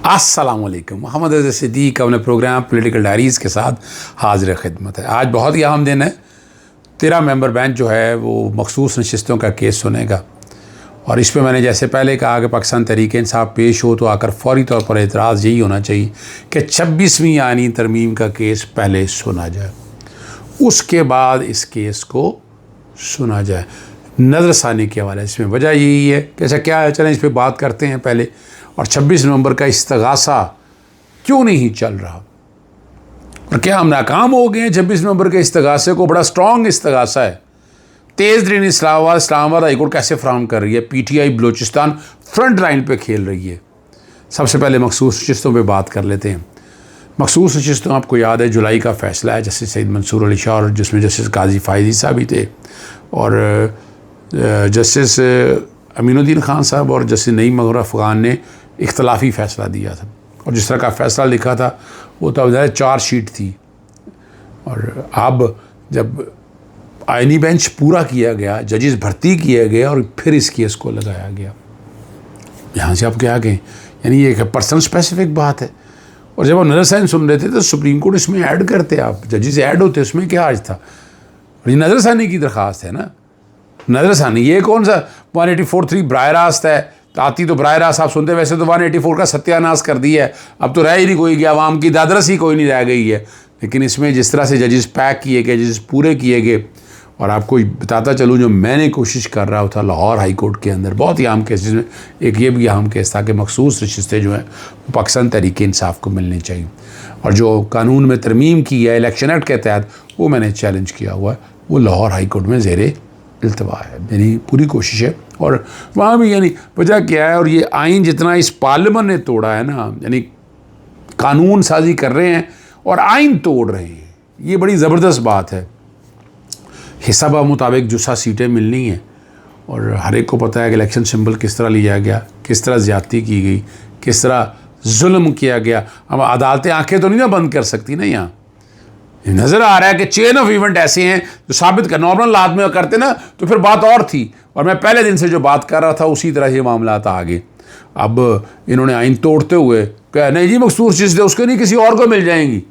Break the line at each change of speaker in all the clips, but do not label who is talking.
अस्सलामुअलैकुम। मोहम्मद रज़ा सिद्दीक अपने programme political diaries के साथ हाजिर खिदमत है। आज बहुत ही अहम दिन है। 13 मेंबर बेंच जो है वो मखसूस नशिस्तों का केस सुनेगा और इस पर मैंने जैसे पहले कहा कि पाकिस्तान तहरीक इंसाफ पेश हो तो आकर फौरी तौर पर एतराज़ यही होना चाहिए कि 26वीं आईनी तरमीम का केस पहले सुना जाए, उसके बाद इस केस को सुना जाए। नज़रसानी के हवाले इसमें वजह यही है कि ऐसा क्या है, चलें इस पर बात करते हैं पहले। और 26 नवंबर का इस्तगासा क्यों नहीं चल रहा और क्या हम नाकाम हो गए हैं? 26 नवंबर के इस्तगासे को, बड़ा स्ट्रॉन्ग इस्तगासा है। तेज़ तरीन इस्लामाबाद हाईकोर्ट कैसे फ्राहम कर रही है? PTI बलूचिस्तान फ्रंट लाइन पे खेल रही है। सबसे पहले मखसूस नशिस्तों पे बात कर लेते हैं। मखसूस नशिस्तों, आपको याद है जुलाई का फ़ैसला है जस्टिस सईद मंसूर अली शाह, और जिसमें जस्टिस काजी फायदी साहब भी थे और जस्टिस अमीनुद्दीन खान साहब और जस्टिस नईम अफगान ने इख्तलाफी फ़ैसला दिया था। और जिस तरह का फ़ैसला लिखा था वो तो चार्जशीट थी। और अब जब आईनी बेंच पूरा किया गया, जजेस भर्ती किए गए और फिर इस केस को लगाया गया, यहाँ से आप क्या कहें, यानी ये एक पर्सनल स्पेसिफिक बात है। और जब आप नज़रसानी सुन रहे थे तो सुप्रीम कोर्ट इसमें ऐड करते, आप जजेस ऐड होते, उसमें क्या आज था? ये नज़रसानी की दरख्वास्त है ना, नज़रसानी। ये कौन सा 184(3) बराह रास्त है, आती तो बराह रास्त आप सुनते। वैसे तो 184 का सत्यानाश कर दिया है, अब तो रह ही नहीं कोई गया, आवाम की दादरस ही कोई नहीं रह गई है। लेकिन इसमें जिस तरह से जजेस पैक किए गए, जजेस पूरे किए गए, और आपको बताता चलूँ जो मैंने कोशिश कर रहा था लाहौर हाई कोर्ट के अंदर, बहुत ही अहम केसेस में एक ये भी अहम केस था कि मखसूस नशिस्तें जो हैं वो पाकिस्तान तहरीक इंसाफ को मिलनी चाहिए। और जो कानून में तरमीम की है इलेक्शन एक्ट के तहत, वो मैंने चैलेंज किया हुआ है, वो लाहौर हाई कोर्ट में ज़ेरे इल्तवा है। मेरी पूरी कोशिश है और वहाँ भी यानी वजह क्या है। और ये आइन जितना इस पार्लियामेंट ने तोड़ा है ना, यानी कानून साजी कर रहे हैं और आइन तोड़ रहे हैं, ये बड़ी ज़बरदस्त बात है। हिसाब मुताबिक जुस्सा सीटें मिलनी हैं और हर एक को पता है कि इलेक्शन सिंबल किस तरह लिया गया, किस तरह ज़्यादती की गई, किस तरह जुल्म किया गया। अब अदालतें आंखें तो नहीं ना बंद कर सकती ना, यहाँ नज़र आ रहा है कि चेन ऑफ इवेंट ऐसे हैं जो साबित कर, नॉर्मल लात में करते ना तो फिर बात और थी। और मैं पहले दिन से जो बात कर रहा था उसी तरह ये मामला था आगे। अब इन्होंने आइन तोड़ते हुए कहा नहीं जी मखसूस चीज़ दे, उसके नहीं किसी और को मिल जाएंगी।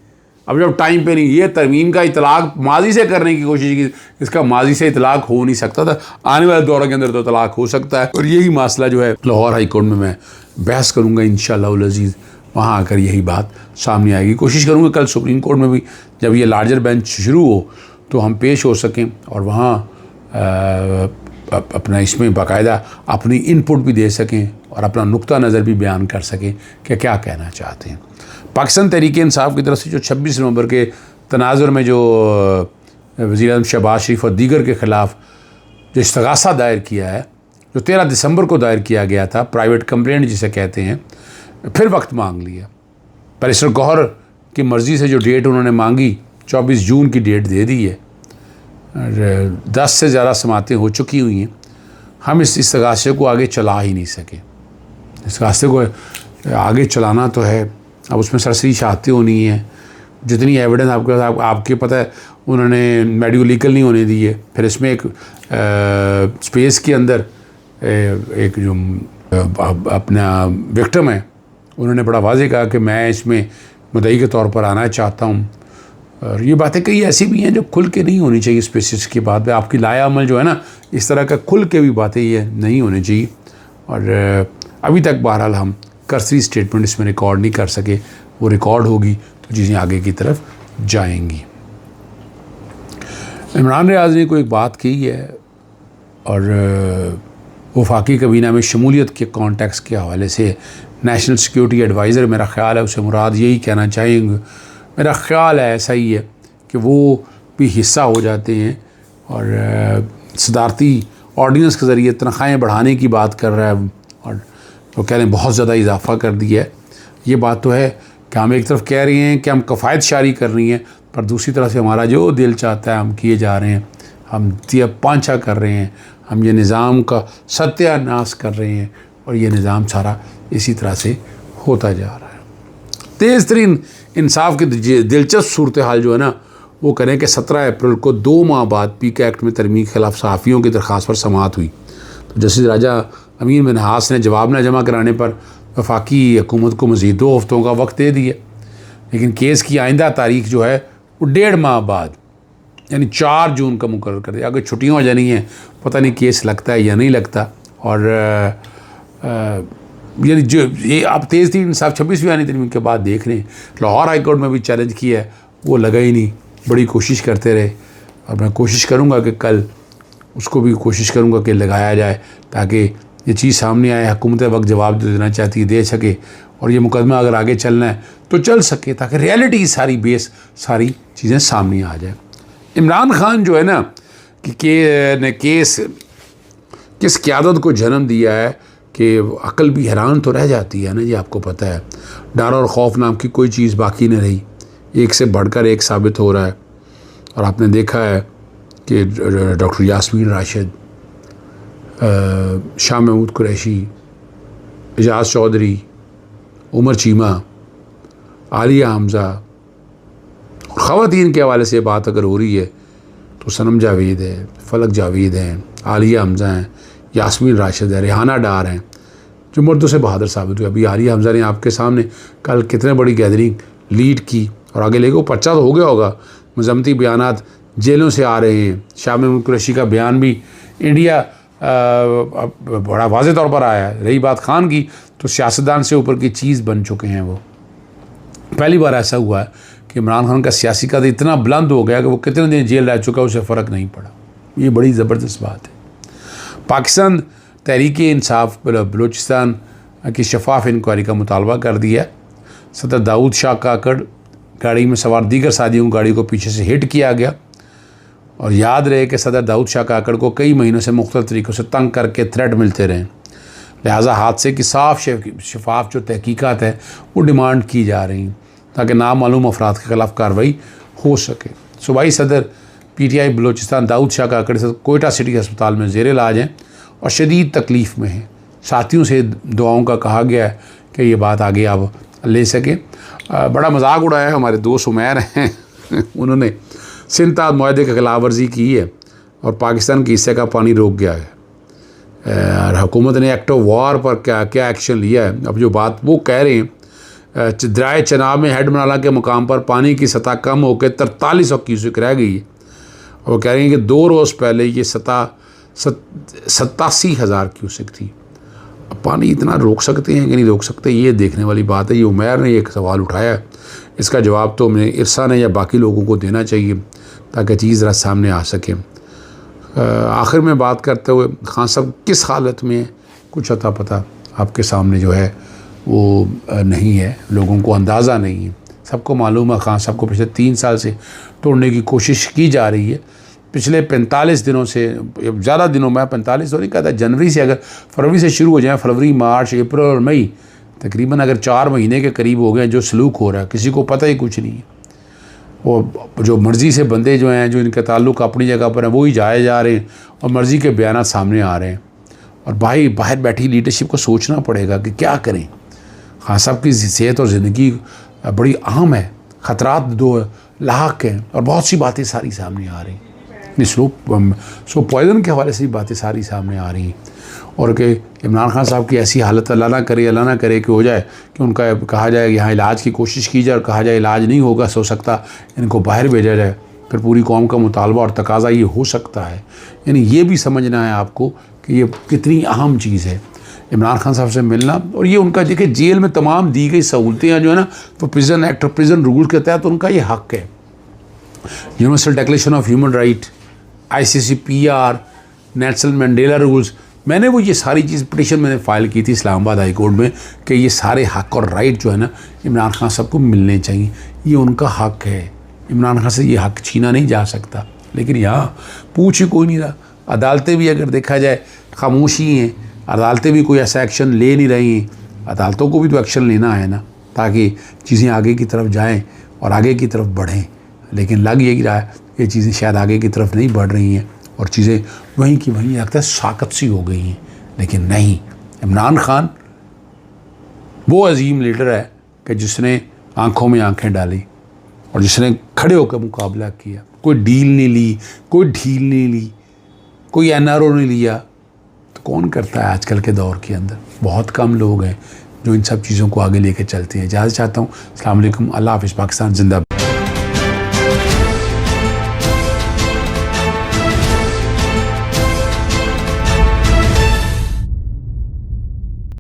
अब जब टाइम पे नहीं, ये तरमीम का इतलाक़ माजी से करने की कोशिश की, इसका माजी से इतलाक़ हो नहीं सकता था, आने वाले दौर के अंदर तो तलाक़ हो सकता है। और यही मसला जो है लाहौर हाई कोर्ट में मैं बहस करूँगा इंशाअल्लाह अज़ीज़, वहाँ आकर यही बात सामने आएगी। कोशिश करूँगा कल सुप्रीम कोर्ट में भी जब ये लार्जर बेंच शुरू हो तो हम पेश हो सकें और वहाँ अपना इसमें बाकायदा अपनी इनपुट भी दे सकें और अपना नुक्ता नज़र भी बयान कर सकें कि क्या कहना चाहते हैं। पाकिस्तान तहरीक इंसाफ की तरफ से जो 26 नवंबर के तनाज़ुर में जो वज़ीर-ए-आज़म शहबाज शरीफ और दीगर के ख़िलाफ़ जो इस्तगासा दायर किया है, जो 13 दिसंबर को दायर किया गया था, प्राइवेट कंप्लेंट जिसे कहते हैं, फिर वक्त मांग लिया। बैरिस्टर गौहर की मर्ज़ी से जो डेट उन्होंने मांगी 24 जून की डेट दे दी है। 10 से ज़्यादा समातें हो चुकी हुई हैं। हम इस इस्तगासे को आगे चला ही नहीं सके। इस्तगासे को आगे चलाना तो है, अब उसमें सरसरी शहादतें होनी है, जितनी एविडेंस आपके पता है उन्होंने मेडिको लीगल नहीं होने दी है। फिर इसमें एक स्पेस के अंदर एक जो अपना विक्टिम है उन्होंने बड़ा वाज़ेह कहा कि मैं इसमें मुद्दई के तौर पर आना चाहता हूँ। और ये बातें कई ऐसी भी हैं जो खुल के नहीं होनी चाहिए। स्पेसिस की बात पे आपकी लाया अमल जो है ना, इस तरह का खुल के भी बातें ये नहीं होनी चाहिए। और अभी तक बहरहाल हम कर्सरी स्टेटमेंट इसमें रिकॉर्ड नहीं कर सके, वो रिकॉर्ड होगी तो चीज़ें आगे की तरफ जाएंगी। इमरान रियाज ने कोई एक बात कही है और वफाकी काबीना में शमूलियत के कॉन्टेक्स्ट के हवाले से नेशनल सिक्योरिटी एडवाइज़र, मेरा ख़्याल है उसे मुराद यही कहना चाहेंगे, मेरा ख़्याल है ऐसा ही है कि वो भी हिस्सा हो जाते हैं और सदारती ऑर्डिनेंस के ज़रिए तनख्वाहें बढ़ाने की बात कर रहा है और वो कह रहे हैं बहुत ज़्यादा इजाफ़ा कर दिया है। ये बात तो है कि हम एक तरफ कह रहे हैं कि हम कफ़ायत शारी कर रही हैं, पर दूसरी तरफ से हमारा जो दिल चाहता है हम किए जा रहे हैं, हम पांछा कर रहे हैं, हम ये निज़ाम का सत्यानाश कर रहे हैं और ये निज़ाम सारा इसी तरह से होता जा रहा है। तेज़ तरीन इंसाफ की दिलचस्प सूरत हाल जो है ना, वो करें कि 17 अप्रैल को 2 माह बाद पीके एक्ट में तरमीम के खिलाफ सहाफ़ियों की दरख्वास्त पर समाअत हुई। तो जस्टिस राजा अमीन मिन्हास ने जवाब न जमा कराने पर वफाकी हुकूमत को मज़ीद 2 हफ्तों का वक्त दे दिया, लेकिन केस की आइंदा तारीख जो है वो 1.5 माह बाद यानी 4 जून का मुकर्रर कर दिया। अगर छुट्टियाँ हो जानी हैं, पता नहीं केस लगता है या नहीं लगता। और यानी जो ये आप तेज़ तरीन इंसाफ 26वीं आनी तरमीम के बाद देख रहे हैं, लाहौर हाई कोर्ट में भी चैलेंज किया है, वो लगा ही नहीं। बड़ी कोशिश करते रहे, और मैं कोशिश करूँगा कि कल उसको भी कोशिश करूँगा कि लगाया जाए, ताकि ये चीज़ सामने आए, हुकूमत वक्त जवाब देना चाहती है दे सके, और ये मुकदमा अगर आगे चलना है तो चल सके, ताकि रियलिटी सारी बेस सारी चीज़ें सामने आ जाए। इमरान खान जो है ना कि केस किस क़यादत को जन्म दिया है कि अकल भी हैरान तो रह जाती है ना जी। आपको पता है डर और खौफ नाम की कोई चीज़ बाकी नहीं रही, एक से बढ़कर एक साबित हो रहा है। और आपने देखा है कि डॉक्टर यास्मीन राशिद, शाह महमूद कुरैशी, एजाज चौधरी, उमर चीमा, आलिया हमज़ा, ख़वातीन के हवाले से बात अगर हो रही है तो सनम जावेद है, फलक जावेद हैं, आलिया हमज़ा हैं, यास्मीन राशिद है, रेहाना डार हैं, जो मर्दों से बहादुर साबित हुए। अभी आलिया हमज़ा ने आपके सामने कल कितने बड़ी गैदरिंग लीड की, और आगे लेके पर्चा तो हो गया होगा। मजम्मती बयानात जेलों से आ रहे हैं। शाह महमूद कुरैशी का बयान भी इंडिया बड़ा वाज़ेह तौर पर आया है। रही बात खान की, तो सियासतदान से ऊपर की चीज़ बन चुके हैं वो। पहली बार ऐसा हुआ है कि इमरान खान का सियासी कद इतना बुलंद हो गया कि वो कितने दिन जेल रह चुका, उसे फ़र्क नहीं पड़ा। ये बड़ी ज़बरदस्त बात है। पाकिस्तान तहरीक-ए-इंसाफ बलूचिस्तान की शफाफ इंक्वायरी का मुतालबा कर दिया। सदर दाऊद शाह काकड़ गाड़ी में सवार दीगर साथियों को गाड़ी को पीछे से हिट किया गया। और याद रहे कि सदर दाऊद शाह काकड़ को कई महीनों से मुख्तलिफ तरीक़ों से तंग करके थ्रेट मिलते रहे, लिहाजा हादसे की शफाफ जो तहकीकात है वो डिमांड की जा रही, ताकि नामालूम अफराद के ख़िलाफ़ कार्रवाई हो सके। सूबाई सदर PTI बलूचिस्तान दाऊद शाह काकड़ से कोयटा सिटी अस्पताल में ज़ेर इलाज हैं और शदीद तकलीफ़ में हैं। साथियों से दुआओं का कहा गया है कि ये बात आगे आप ले सकें। बड़ा मजाक उड़ाया है हमारे दोस्त उमैर हैं उन्होंने सिंताद मुआहदे की खिलाफ वर्जी की है और पाकिस्तान के हिस्से का पानी रोक गया है। और हुकूमत ने एक्ट ऑफ वार पर क्या एक्शन लिया है। अब जो बात वो कह रहे हैं, दरियाए चनाब में हेड मनाला के मुकाम पर पानी की सतह कम होकर 4300 क्यूसेक रह गई है। और वो कह रहे हैं कि 2 रोज़ पहले ये सतह 87,000 क्यूसेक थी। अब पानी इतना रोक सकते हैं कि नहीं रोक सकते, ये देखने वाली बात है। ये उमैर ने एक सवाल उठाया है, इसका जवाब तो हमें इरसा ने या बाकी लोगों को देना चाहिए ताकि चीज़ ज़रा सामने आ सके। आखिर में बात करते हुए, खान साहब किस हालत में कुछ अता पता आपके सामने जो है वो नहीं है, लोगों को अंदाज़ा नहीं है। सबको मालूम है खान साहब को पिछले 3 साल से तोड़ने की कोशिश की जा रही है। पिछले 45 दिनों से, ज़्यादा दिनों में, 45 तो नहीं कहता, जनवरी से अगर फरवरी से शुरू हो जाए, फरवरी, मार्च, अप्रैल और मई, तकरीबन अगर 4 महीने के करीब हो गए जो सलूक हो रहा है, किसी को पता ही कुछ नहीं है। वो जो मर्ज़ी से बंदे जो हैं, जो इनका ताल्लुक़ अपनी जगह पर है, वो ही जाए जा रहे हैं और मर्ज़ी के बयान सामने आ रहे हैं। और भाई बाहर बैठी लीडरशिप को सोचना पड़ेगा कि क्या करें। खान साहब की सेहत और ज़िंदगी बड़ी अहम है, ख़तरात 2 लाख हैं और बहुत सी बातें सारी सामने आ रही हैं। स्लो पॉइज़न के हवाले से भी बातें सारी सामने आ रही हैं। और कि इमरान खान साहब की ऐसी हालत अल्लाह ना करे कि हो जाए कि उनका कहा जाए यहाँ इलाज की कोशिश की जाए और कहा जाए इलाज नहीं होगा, हो सकता इनको बाहर भेजा जाए, फिर पूरी कौम का मुतालबा और तकाज़ा ये हो सकता है। यानी ये भी समझना है आपको कि ये कितनी अहम चीज़ है इमरान खान साहब से मिलना। और ये उनका देखिए जेल में तमाम दी गई सहूलतें जो है ना, तो प्रिजन एक्ट और प्रिजन रूल के तहत उनका ये हक़ है। Universal declaration of human right, ICCPR, Nelson Mandela rules, मैंने वो ये सारी चीज़ पिटीशन मैंने फ़ाइल की थी इस्लामाबाद हाई कोर्ट में कि ये सारे हक़ और राइट जो है ना इमरान खान साहब को मिलने चाहिए। ये उनका हक़ है, इमरान खान से ये हक़ छीना नहीं जा सकता। लेकिन यहाँ पूछ ही कोई नहीं रहा। अदालतें भी अगर देखा जाए खामोशी हैं, अदालतें भी कोई ऐसा एक्शन ले नहीं रही हैं। अदालतों को भी तो एक्शन लेना है ना, ताकि चीज़ें आगे की तरफ जाएँ और आगे की तरफ बढ़ें। लेकिन लग यही रहा है ये चीज़ें शायद आगे की तरफ नहीं बढ़ रही हैं और चीज़ें वहीं की वहीं लगता है साकत सी हो गई हैं। लेकिन नहीं, इमरान खान वो अजीम लीडर है कि जिसने आंखों में आंखें डाली और जिसने खड़े होकर मुकाबला किया। कोई डील नहीं ली, कोई ढील नहीं ली, कोई NRO नहीं लिया। तो कौन करता है आजकल के दौर के अंदर? बहुत कम लोग हैं जो इन सब चीज़ों को आगे लेके चलती हैं। इजाज़त चाहता हूँ। अस्सलाम वालेकुम। अल्लाह हाफ़िज़। पाकिस्तान जिंदाबाद।